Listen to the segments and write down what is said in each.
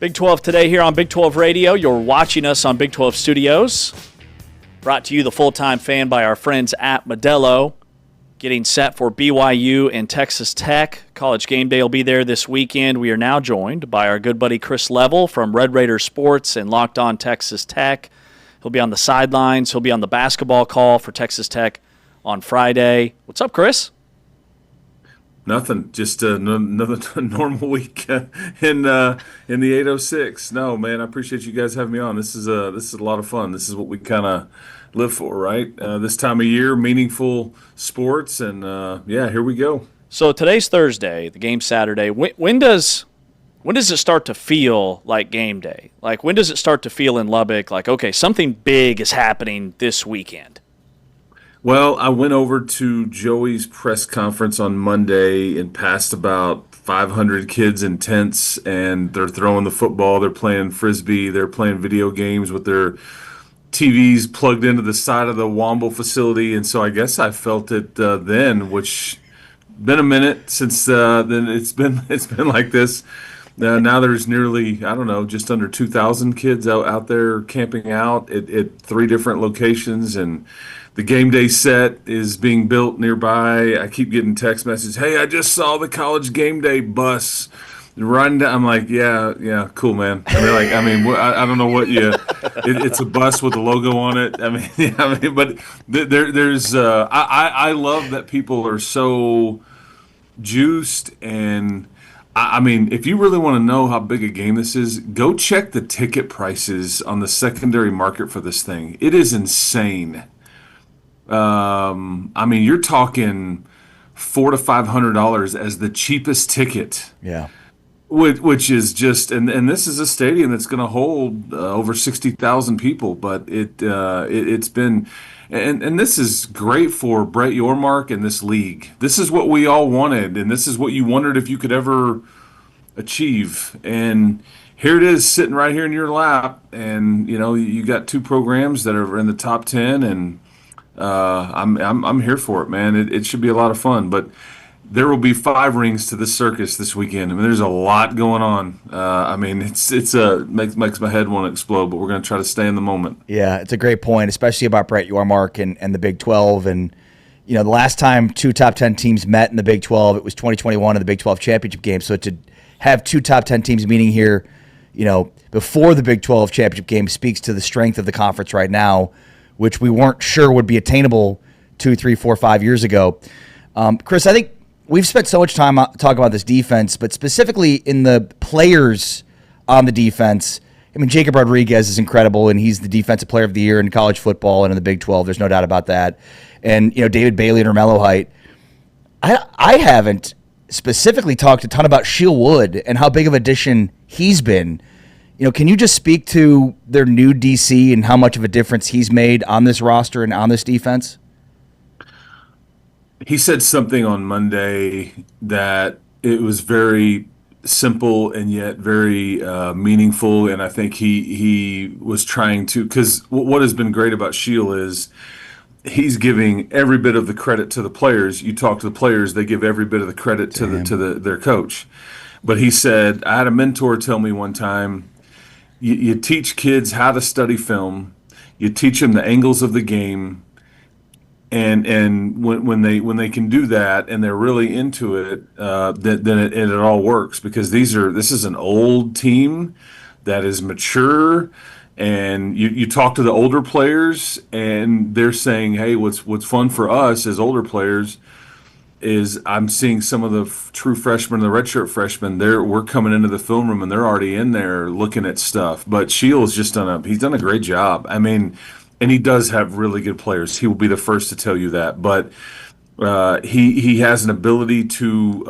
Big 12 today here on Big 12 Radio. You're watching us on Big 12 Studios. Brought to you, the full-time fan, by our friends at Modelo. Getting set for BYU and Texas Tech. College Game Day will be there this weekend. We are now joined by our good buddy Chris Level from Red Raider Sports and Locked On Texas Tech. He'll be on the sidelines. He'll be on the basketball call for Texas Tech on Friday. What's up, Chris? Nothing. Just another normal week in the 806. No, man, I appreciate you guys having me on. This is a lot of fun. This is what we kind of live for, right? This time of year, meaningful sports, and yeah, here we go. So today's Thursday. The game's Saturday. When does it start to feel like game day? Like, when does it start to feel in Lubbock like, okay, something big is happening this weekend? Well, I went over to Joey's press conference on Monday and passed about 500 kids in tents, and they're throwing the football, they're playing Frisbee, they're playing video games with their TVs plugged into the side of the Womble facility, and so I guess I felt it then, which been a minute since then it's been like this. Now there's nearly, I don't know, just under 2,000 kids out there camping out at 3 different locations, and the game day set is being built nearby. I keep getting text messages, hey, I just saw the College Game Day bus riding down. I'm like, yeah, cool, man. I don't know what it's a bus with a logo on it. But there's I love that people are so juiced, and I mean, if you really want to know how big a game this is, go check the ticket prices on the secondary market for this thing. It is insane. You're talking $400 to $500 as the cheapest ticket. Yeah. Which is just, and this is a stadium that's going to hold over 60,000 people, but it's been, and this is great for Brett Yormark and this league. This is what we all wanted, and this is what you wondered if you could ever achieve. And here it is, sitting right here in your lap, and you got 2 programs that are in the top 10, and I'm here for it, man. It should be a lot of fun, but there will be 5 rings to this circus this weekend. I mean, there's a lot going on. Makes my head want to explode, but we're going to try to stay in the moment. Yeah, it's a great point, especially about Brett Yormark and the Big 12. And, the last time 2 top 10 teams met in the Big 12, it was 2021 in the Big 12 championship game. So to have 2 top 10 teams meeting here, before the Big 12 championship game speaks to the strength of the conference right now, which we weren't sure would be attainable 2, 3, 4, 5 years ago. Chris, I think we've spent so much time talking about this defense, but specifically in the players on the defense. I mean, Jacob Rodriguez is incredible, and he's the defensive player of the year in college football and in the Big 12. There's no doubt about that. And, David Bailey and Romello Height. I haven't specifically talked a ton about Sheil Wood and how big of an addition he's been. Can you just speak to their new DC and how much of a difference he's made on this roster and on this defense? He said something on Monday that it was very simple and yet very meaningful, and I think he was trying to, because what has been great about Sheil is he's giving every bit of the credit to the players. You talk to the players, they give every bit of the credit to their coach. But he said, I had a mentor tell me one time, you teach kids how to study film, you teach them the angles of the game, and when they can do that and they're really into it, then it all works, because this is an old team that is mature, and you talk to the older players and they're saying, hey, what's fun for us as older players is I'm seeing some of the true freshmen, the redshirt freshmen. We're coming into the film room and they're already in there looking at stuff. But Sheil's just done a great job. I mean, and he does have really good players. He will be the first to tell you that. But he has an ability to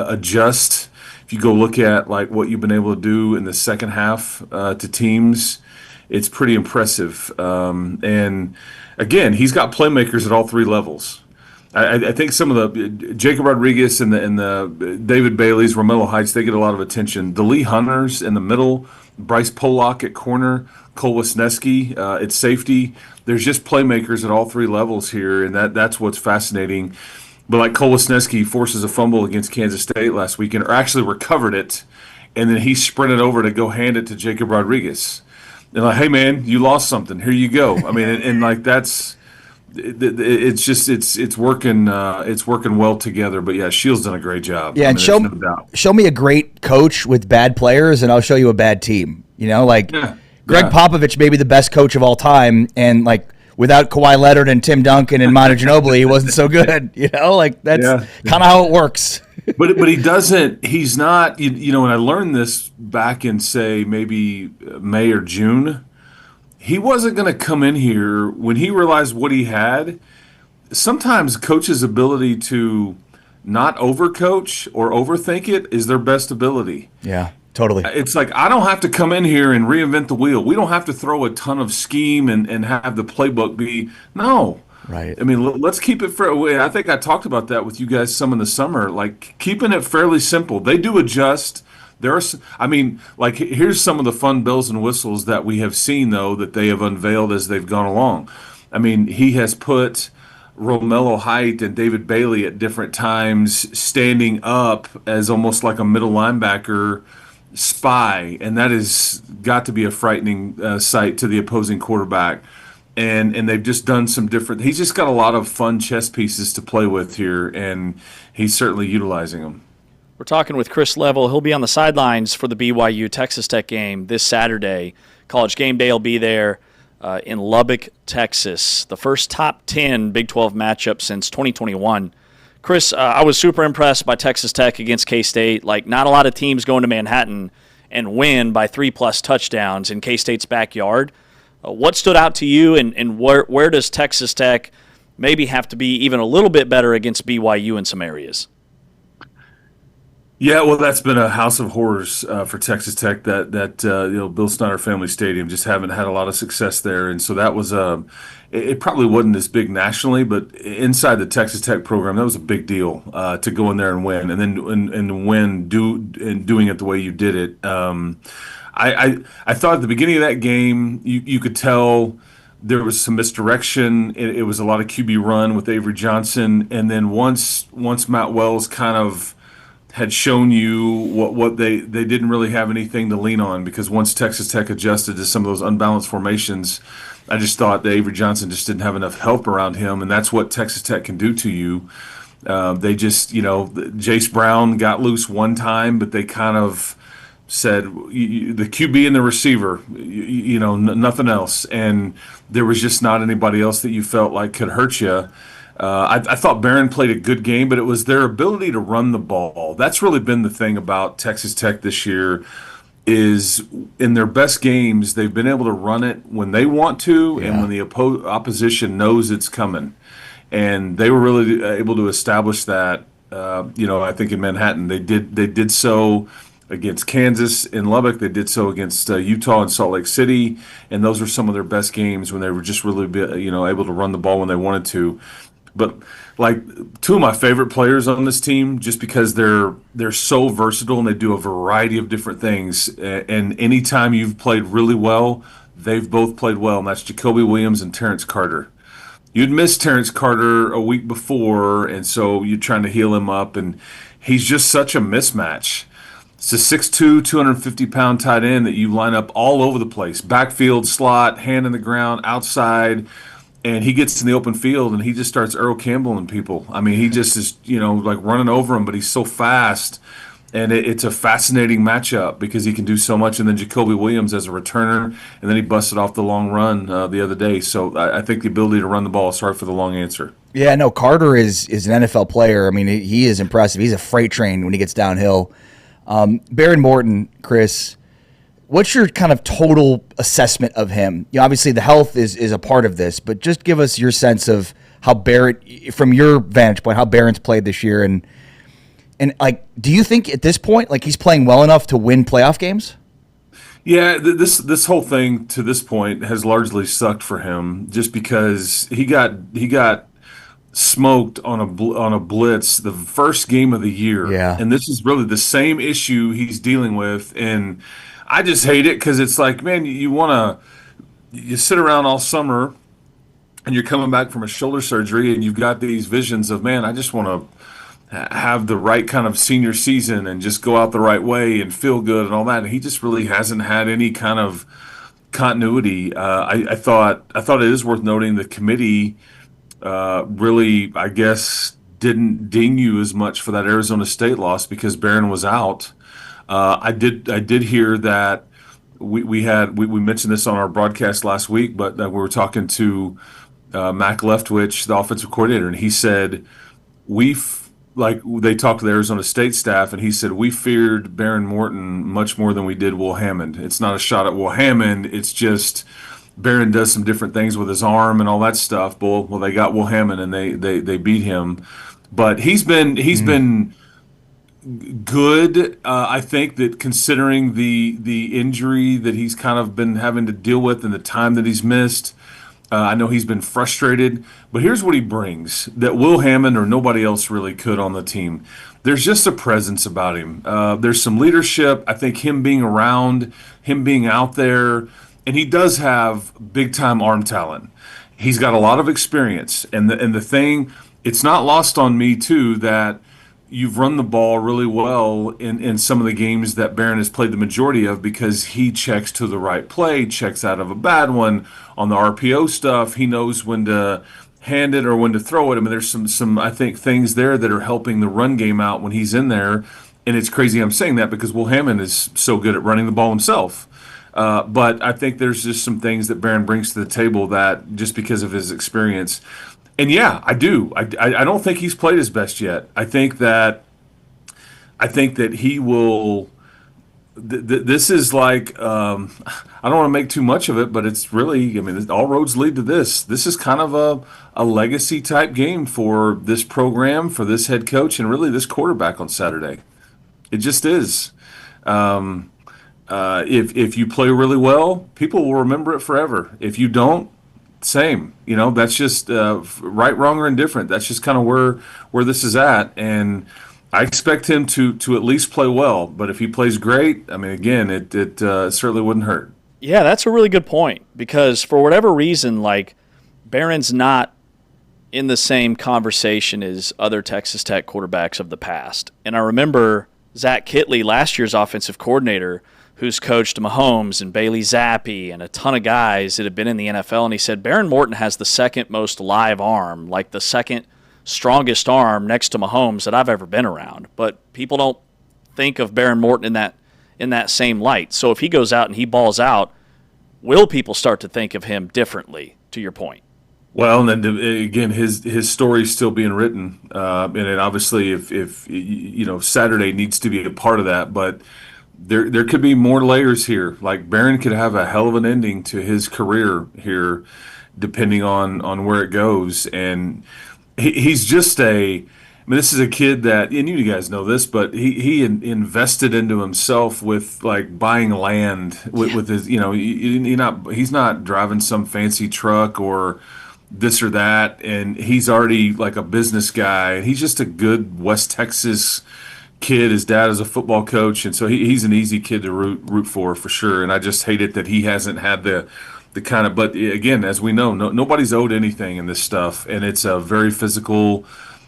adjust. If you go look at like what you've been able to do in the second half to teams, it's pretty impressive. And again, he's got playmakers at all 3 levels. I think some of the Jacob Rodriguez and the David Bailey's, Romello Heights, they get a lot of attention. The Lee Hunters in the middle, Bryce Pollock at corner, Cole Wisniewski at safety. There's just playmakers at all 3 levels here, and that's what's fascinating. But like Cole Wisniewski forces a fumble against Kansas State last weekend, or actually recovered it, and then he sprinted over to go hand it to Jacob Rodriguez. And like, hey man, you lost something. Here you go. I mean, and like that's it's just it's working well together. But yeah, Shields done a great job. Yeah, I and mean, there's no doubt. show me a great coach with bad players, and I'll show you a bad team. You know, like Yeah, Greg yeah. Popovich may be the best coach of all time, and like without Kawhi Leonard and Tim Duncan and Manu Ginobili, he wasn't so good. You know, like that's Yeah. kind of how it works. But he doesn't. He's not. You know, when I learned this back in say maybe May or June, he wasn't going to come in here when he realized what he had. Sometimes coaches' ability to not overcoach or overthink it is their best ability. Yeah, totally. It's like I don't have to come in here and reinvent the wheel. We don't have to throw a ton of scheme and have the playbook be no. Right. I mean, let's keep it fair. I think I talked about that with you guys some in the summer, like keeping it fairly simple. They do adjust. I mean, like here's some of the fun bells and whistles that we have seen though that they have unveiled as they've gone along. I mean, he has put Romello Height and David Bailey at different times standing up as almost like a middle linebacker spy, and that has got to be a frightening sight to the opposing quarterback. And they've just done some different. He's just got a lot of fun chess pieces to play with here, and he's certainly utilizing them. We're talking with Chris Level. He'll be on the sidelines for the BYU Texas Tech game this Saturday. College Game Day will be there in Lubbock, Texas. The first top 10 Big 12 matchup since 2021. Chris, I was super impressed by Texas Tech against K-State. Like, not a lot of teams go into Manhattan and win by 3+ touchdowns in K-State's backyard. What stood out to you, and where does Texas Tech maybe have to be even a little bit better against BYU in some areas? Yeah, well, that's been a house of horrors for Texas Tech. That Bill Snyder Family Stadium just haven't had a lot of success there, and so that was it probably wasn't as big nationally, but inside the Texas Tech program, that was a big deal to go in there and win, and then doing it the way you did it. I thought at the beginning of that game, you could tell there was some misdirection. It was a lot of QB run with Avery Johnson, and then once Matt Wells kind of had shown you what they didn't really have anything to lean on, because once Texas Tech adjusted to some of those unbalanced formations, I just thought that Avery Johnson just didn't have enough help around him, and that's what Texas Tech can do to you. They just, Jace Brown got loose one time, but they kind of said the QB and the receiver, nothing else, and there was just not anybody else that you felt like could hurt you. I thought Barron played a good game, but it was their ability to run the ball. That's really been the thing about Texas Tech this year, is in their best games, they've been able to run it when they want to and when the opposition knows it's coming. And they were really able to establish that, I think in Manhattan. They did so against Kansas in Lubbock. They did so against Utah and Salt Lake City. And those were some of their best games when they were just really, able to run the ball when they wanted to. But like two of my favorite players on this team, just because they're so versatile and they do a variety of different things. And anytime you've played really well, they've both played well, and that's Jacoby Williams and Terrence Carter. You'd missed Terrence Carter a week before, and so you're trying to heal him up, and he's just such a mismatch. It's a 6'2", 250-pound tight end that you line up all over the place, backfield, slot, hand in the ground, outside. And he gets in the open field, and he just starts Earl Campbelling people. I mean, he just is, like running over him, but he's so fast. And it's a fascinating matchup because he can do so much. And then Jacoby Williams as a returner, and then he busted off the long run the other day. So I think the ability to run the ball, sorry for the long answer. Yeah, no, Carter is an NFL player. I mean, he is impressive. He's a freight train when he gets downhill. Behren Morton, Chris, what's your kind of total assessment of him? Obviously the health is a part of this, but just give us your sense of how Barrett, from your vantage point, how Barron's played this year, and like, do you think at this point, like, he's playing well enough to win playoff games? Yeah, this whole thing to this point has largely sucked for him, just because he got smoked on a blitz the first game of the year. Yeah. And this is really the same issue he's dealing with, and I just hate it because it's like, man, you sit around all summer and you're coming back from a shoulder surgery and you've got these visions of, man, I just want to have the right kind of senior season and just go out the right way and feel good and all that. And he just really hasn't had any kind of continuity. I thought it is worth noting the committee really, I guess, didn't ding you as much for that Arizona State loss because Barron was out. I did hear that we mentioned this on our broadcast last week, but we were talking to Mac Leftwich, the offensive coordinator, and he said like they talked to the Arizona State staff, and he said we feared Barron Morton much more than we did Will Hammond. It's not a shot at Will Hammond. It's just Barron does some different things with his arm and all that stuff. Well, they got Will Hammond and they beat him, but he's been good. I think that considering the injury that he's kind of been having to deal with and the time that he's missed, I know he's been frustrated. But here's what he brings that Will Hammond or nobody else really could on the team. There's just a presence about him. There's some leadership. I think him being around, him being out there, and he does have big time arm talent. He's got a lot of experience, and the thing, it's not lost on me too that you've run the ball really well in some of the games that Barron has played the majority of because he checks to the right play, checks out of a bad one on the RPO stuff. He knows when to hand it or when to throw it. I mean, there's some I think things there that are helping the run game out when he's in there. And it's crazy I'm saying that because Will Hammond is so good at running the ball himself. But I think there's just some things that Barron brings to the table that just because of his experience. And yeah, I do. I don't think he's played his best yet. I think that he will. This is like I don't want to make too much of it, but it's really. I mean, all roads lead to this. This is kind of a legacy type game for this program, for this head coach, and really this quarterback on Saturday. It just is. If you play really well, people will remember it forever. If you don't, same. That's just right, wrong, or indifferent. That's just kind of where this is at, and I expect him to at least play well. But if he plays great, I mean, again, it certainly wouldn't hurt. Yeah, that's a really good point because for whatever reason, like Barron's not in the same conversation as other Texas Tech quarterbacks of the past. And I remember Zach Kittley, last year's offensive coordinator, who's coached Mahomes and Bailey Zappi and a ton of guys that have been in the NFL, and he said Barron Morton has the second most live arm, like the second strongest arm next to Mahomes that I've ever been around. But people don't think of Barron Morton in that same light. So if he goes out and he balls out, will people start to think of him differently, to your point? Well, and then again, his story's still being written, and obviously, if Saturday needs to be a part of that, but there could be more layers here. Like Barron could have a hell of an ending to his career here, depending on where it goes. And he's just this is a kid that, and you guys know this, but he invested into himself with like buying land with his, he's not driving some fancy truck or this or that, and he's already like a business guy. He's just a good West Texas kid. His dad is a football coach, and so he's an easy kid to root for sure. And I just hate it that he hasn't had the kind of. But again, as we know, nobody's owed anything in this stuff, and it's a very physical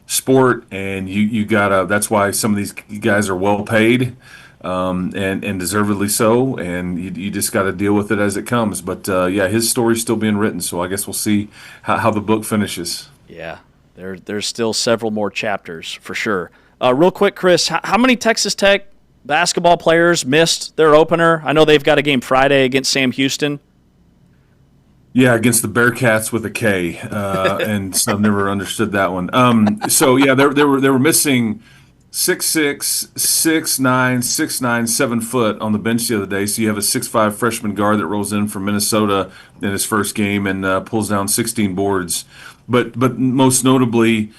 sport, and you gotta. That's why some of these guys are well paid, and deservedly so. And you just got to deal with it as it comes. But yeah, his story's still being written, so I guess we'll see how the book finishes. Yeah, there's still several more chapters for sure. Real quick, Chris, how many Texas Tech basketball players missed their opener? I know they've got a game Friday against Sam Houston. Yeah, against the Bearcats with a K, and so I've never understood that one. So yeah, they were missing 6'6", 6'9", 6'9", 7 foot on the bench the other day. So you have a 6'5" freshman guard that rolls in from Minnesota in his first game and pulls down 16 boards. But most notably,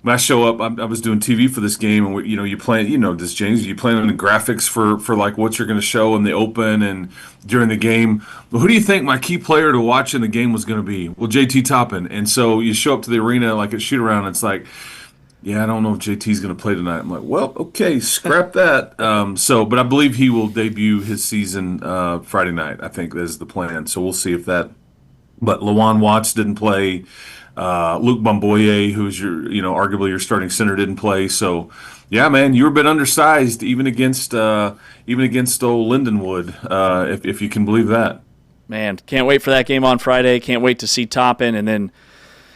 when I show up, I was doing TV for this game, and you plan, this James, you plan on the graphics for like what you're going to show in the open and during the game. Well, who do you think my key player to watch in the game was going to be? Well, JT Toppin. And so you show up to the arena like at shoot around, and it's like, yeah, I don't know if JT's going to play tonight. I'm like, well, okay, scrap that. But I believe he will debut his season Friday night. I think that is the plan. So we'll see if that. But Lawan Watts didn't play. Luke Bomboye, who's arguably your starting center, didn't play. So, yeah, man, you were a bit undersized even against old Lindenwood, if you can believe that. Man, can't wait for that game on Friday. Can't wait to see Toppin. And then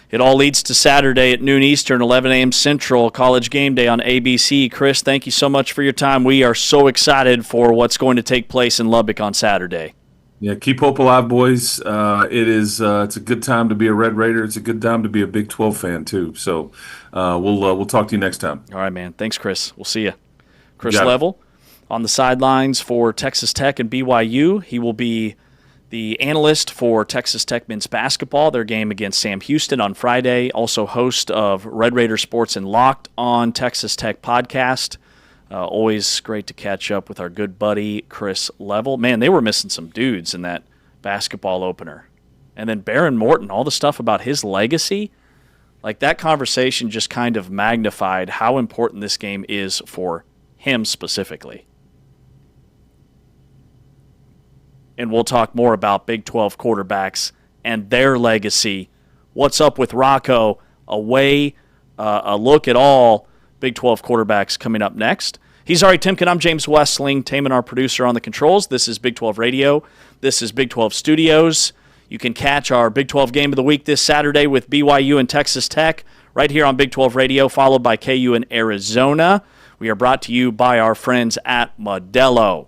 it all leads to Saturday at noon Eastern, 11 a.m. Central, College Game Day on ABC. Chris, thank you so much for your time. We are so excited for what's going to take place in Lubbock on Saturday. Yeah, keep hope alive, boys. It's a good time to be a Red Raider. It's a good time to be a Big 12 fan too. So we'll talk to you next time. All right, man. Thanks, Chris. We'll see you. Chris Got it. Level on the sidelines for Texas Tech and BYU. He will be the analyst for Texas Tech men's basketball, their game against Sam Houston on Friday. Also host of Red Raider Sports and Locked on Texas Tech podcast. Always great to catch up with our good buddy Chris Level. Man, they were missing some dudes in that basketball opener. And then Baron Morton, all the stuff about his legacy, like that conversation just kind of magnified how important this game is for him specifically. And we'll talk more about Big 12 quarterbacks and their legacy. What's up with Rocco? A look at all Big 12 quarterbacks coming up next. He's Ari Timken. I'm James Westling. Taman, our producer, on the controls. This is Big 12 Radio. This is Big 12 Studios. You can catch our Big 12 Game of the Week this Saturday with BYU and Texas Tech right here on Big 12 Radio, followed by KU in Arizona. We are brought to you by our friends at Modelo.